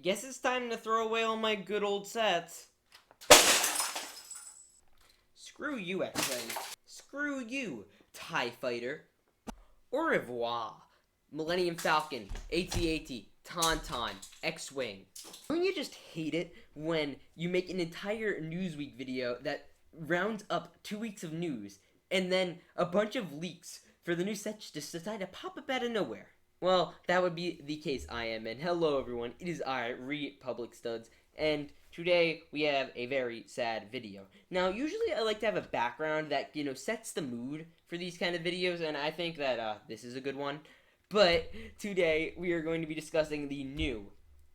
Guess it's time to throw away all my good old sets. Screw you, X-Wing. Screw you, TIE Fighter. Au revoir, Millennium Falcon, AT-AT, Tauntaun, X-Wing. Don't you just hate it when you make an entire Newsweek video that rounds up 2 weeks of news, and then a bunch of leaks for the new sets just decide to pop up out of nowhere? Well, that would be the case I am, and hello everyone, it is I, Republic Studs, and today we have a very sad video. Now, usually I like to have a background that, sets the mood for these kind of videos, and I think that this is a good one. But today we are going to be discussing the new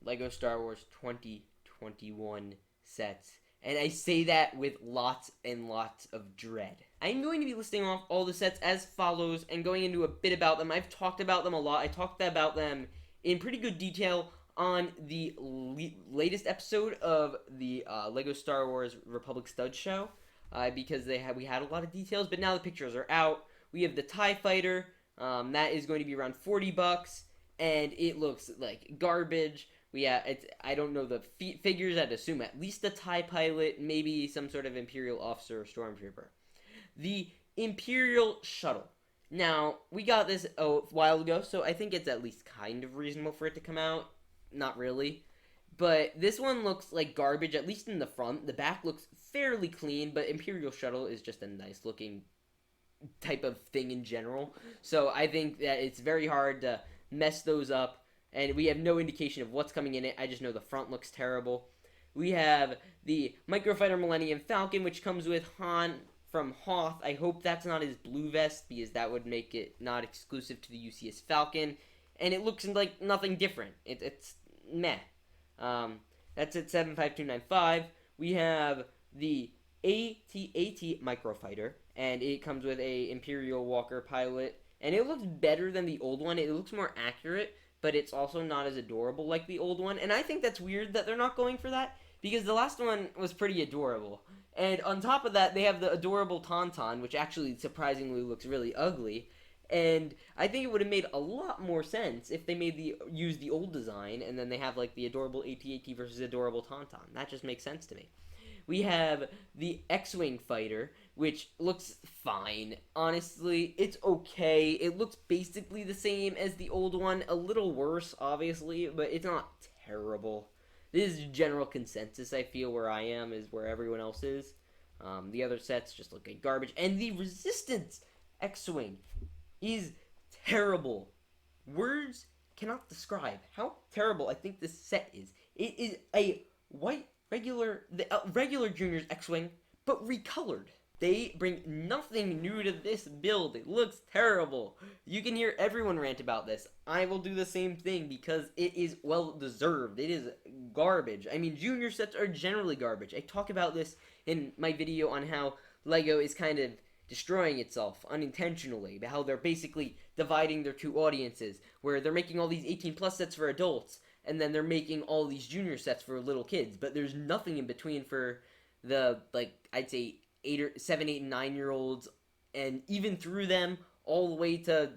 LEGO Star Wars 2021 sets. And I say that with lots and lots of dread. I'm going to be listing off all the sets as follows and going into a bit about them. I've talked about them a lot. I talked about them in pretty good detail on the latest episode of the LEGO Star Wars Republic Stud Show. Because we had a lot of details, but now the pictures are out. We have the TIE Fighter. That is going to be around $40, and it looks like garbage. I don't know the figures. I'd assume at least a TIE pilot, maybe some sort of Imperial officer or stormtrooper. The Imperial shuttle. Now, we got this a while ago, so I think it's at least kind of reasonable for it to come out. Not really. But this one looks like garbage, at least in the front. The back looks fairly clean, but Imperial shuttle is just a nice looking type of thing in general. So I think that it's very hard to mess those up. And we have no indication of what's coming in it. I just know the front looks terrible. We have the Microfighter Millennium Falcon, which comes with Han from Hoth. I hope that's not his blue vest, because that would make it not exclusive to the UCS Falcon. And it looks like nothing different. It's meh. That's at 75295. We have the AT-AT Microfighter, and it comes with a Imperial Walker pilot. And it looks better than the old one. It looks more accurate, but it's also not as adorable like the old one. And I think that's weird that they're not going for that, because the last one was pretty adorable. And on top of that, they have the adorable Tauntaun, which actually surprisingly looks really ugly. And I think it would have made a lot more sense if they used the old design, and then they have like the adorable AT-AT versus adorable Tauntaun. That just makes sense to me. We have the X-Wing fighter, which looks fine. Honestly, it's okay. It looks basically the same as the old one. A little worse, obviously, but it's not terrible. This is general consensus, I feel, where I am is where everyone else is. The other sets just look like garbage. And the Resistance X-Wing is terrible. Words cannot describe how terrible I think this set is. It is a white regular Junior's X-Wing, but recolored. They bring nothing new to this build. It looks terrible. You can hear everyone rant about this. I will do the same thing because it is well deserved. It is garbage. I mean, Junior sets are generally garbage. I talk about this in my video on how LEGO is kind of destroying itself unintentionally, how they're basically dividing their two audiences, where they're making all these 18+ sets for adults, and then they're making all these Junior sets for little kids, but there's nothing in between for the, I'd say 7, 8, and 9-year-olds, and even through them all the way to,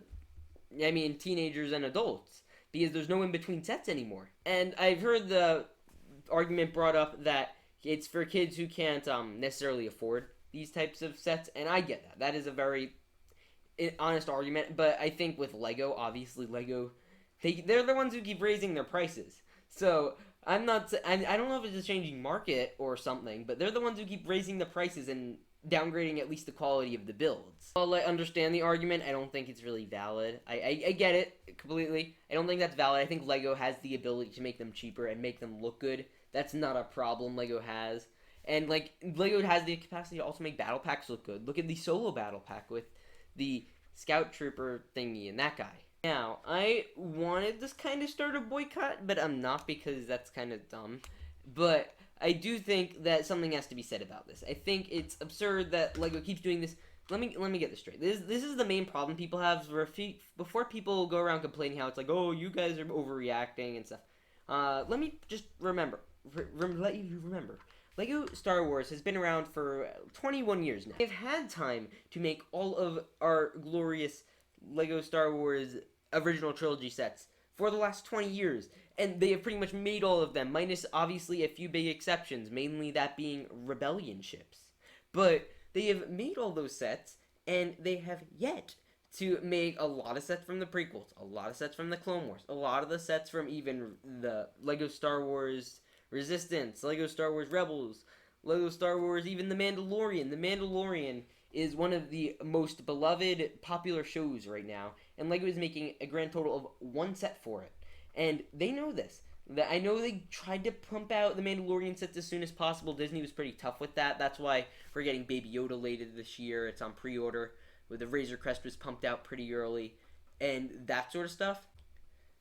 teenagers and adults, because there's no in-between sets anymore. And I've heard the argument brought up that it's for kids who can't necessarily afford these types of sets, and I get that. That is a very honest argument, but I think with LEGO, obviously LEGO, they're the ones who keep raising their prices. So I don't know if it's a changing market or something, but they're the ones who keep raising the prices and downgrading at least the quality of the builds. While I understand the argument, I don't think it's really valid. I get it completely. I don't think that's valid. I think LEGO has the ability to make them cheaper and make them look good. That's not a problem LEGO has. And LEGO has the capacity to also make battle packs look good. Look at the solo battle pack with the Scout Trooper thingy and that guy. Now, I wanted this kind of start a boycott, but I'm not, because that's kind of dumb. But I do think that something has to be said about this. I think it's absurd that LEGO keeps doing this. Let me get this straight. This is the main problem people have. Before people go around complaining how it's like, oh, you guys are overreacting and stuff. Let me just let you remember. LEGO Star Wars has been around for 21 years now. They've had time to make all of our glorious LEGO Star Wars original trilogy sets for the last 20 years. And they have pretty much made all of them, minus obviously a few big exceptions, mainly that being Rebellion ships. But they have made all those sets, and they have yet to make a lot of sets from the prequels, a lot of sets from the Clone Wars, a lot of the sets from even the Lego Star Wars Resistance, Lego Star Wars Rebels, Lego Star Wars, even The Mandalorian. The Mandalorian is one of the most beloved, popular shows right now, and Lego is making a grand total of one set for it. And they know this. I know they tried to pump out the Mandalorian sets as soon as possible. Disney was pretty tough with that. That's why we're getting Baby Yoda later this year. It's on pre-order. Where the Razor Crest was pumped out pretty early. And that sort of stuff.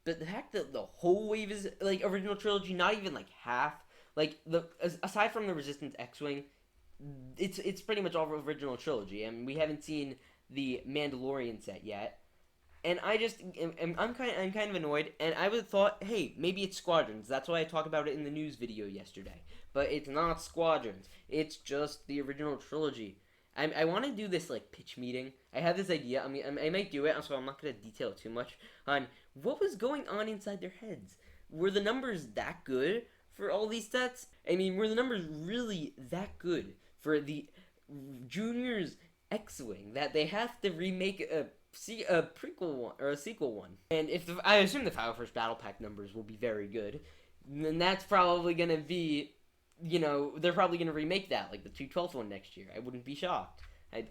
But the fact that the whole wave is, like, original trilogy, not even, like, half. Like, aside from the Resistance X-Wing, it's pretty much all original trilogy. I mean, we haven't seen the Mandalorian set yet. And I'm kind of annoyed, and I would have thought, hey, maybe it's Squadrons. That's why I talked about it in the news video yesterday. But it's not Squadrons. It's just the original trilogy. I want to do this, like, pitch meeting. I have this idea. I mean, I might do it, so I'm not going to detail too much on what was going on inside their heads. Were the numbers that good for all these sets? I mean, were the numbers really that good for the Junior's X-Wing that they have to remake a prequel one or a sequel one? And I assume the 501st Battle Pack numbers will be very good, then that's probably gonna be, they're probably gonna remake that, like the 212th one next year. I wouldn't be shocked.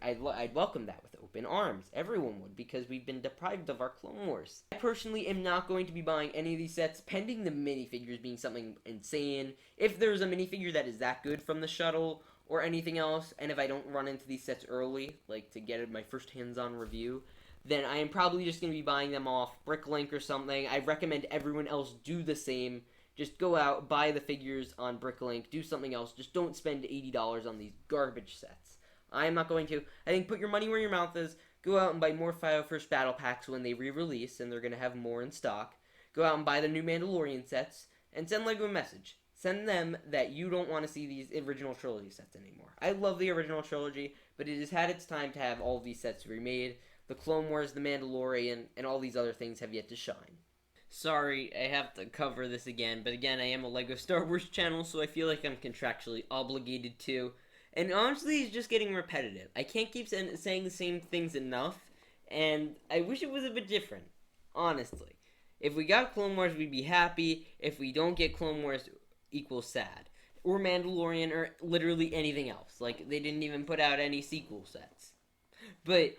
I'd welcome that with open arms. Everyone would, because we've been deprived of our Clone Wars. I personally am not going to be buying any of these sets, pending the minifigures being something insane. If there's a minifigure that is that good from the shuttle or anything else, and if I don't run into these sets early, like to get my first hands-on review, then I am probably just going to be buying them off Bricklink or something. I recommend everyone else do the same. Just go out, buy the figures on Bricklink, do something else. Just don't spend $80 on these garbage sets. I am not going to. I think put your money where your mouth is. Go out and buy more 501st Battle Packs when they re-release, and they're going to have more in stock. Go out and buy the new Mandalorian sets, and send Lego a message. Send them that you don't want to see these original trilogy sets anymore. I love the original trilogy, but it has had its time to have all of these sets remade. The Clone Wars, The Mandalorian, and all these other things have yet to shine. Sorry, I have to cover this again, but again, I am a LEGO Star Wars channel, so I feel like I'm contractually obligated to. And honestly, it's just getting repetitive. I can't keep saying the same things enough, and I wish it was a bit different, honestly. If we got Clone Wars, we'd be happy. If we don't get Clone Wars, equals sad. Or Mandalorian, or literally anything else. Like, they didn't even put out any sequel sets. But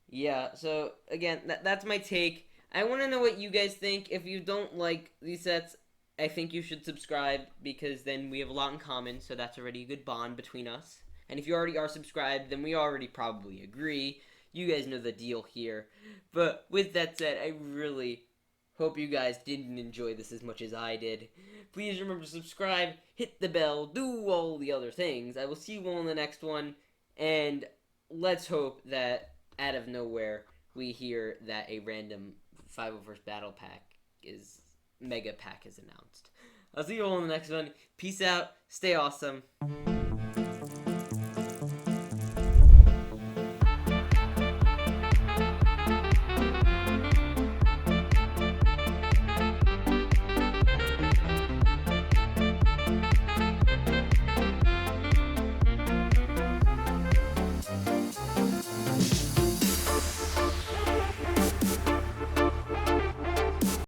yeah, so again, that's my take. I want to know what you guys think. If you don't like these sets, I think you should subscribe, because then we have a lot in common, so that's already a good bond between us. And if you already are subscribed, then we already probably agree. You guys know the deal here. But with that said, I really hope you guys didn't enjoy this as much as I did. Please remember to subscribe, hit the bell, do all the other things. I will see you all in the next one, and let's hope that out of nowhere we hear that a random 501st Battle Pack Mega Pack is announced. I'll see you all in the next one. Peace out, stay awesome.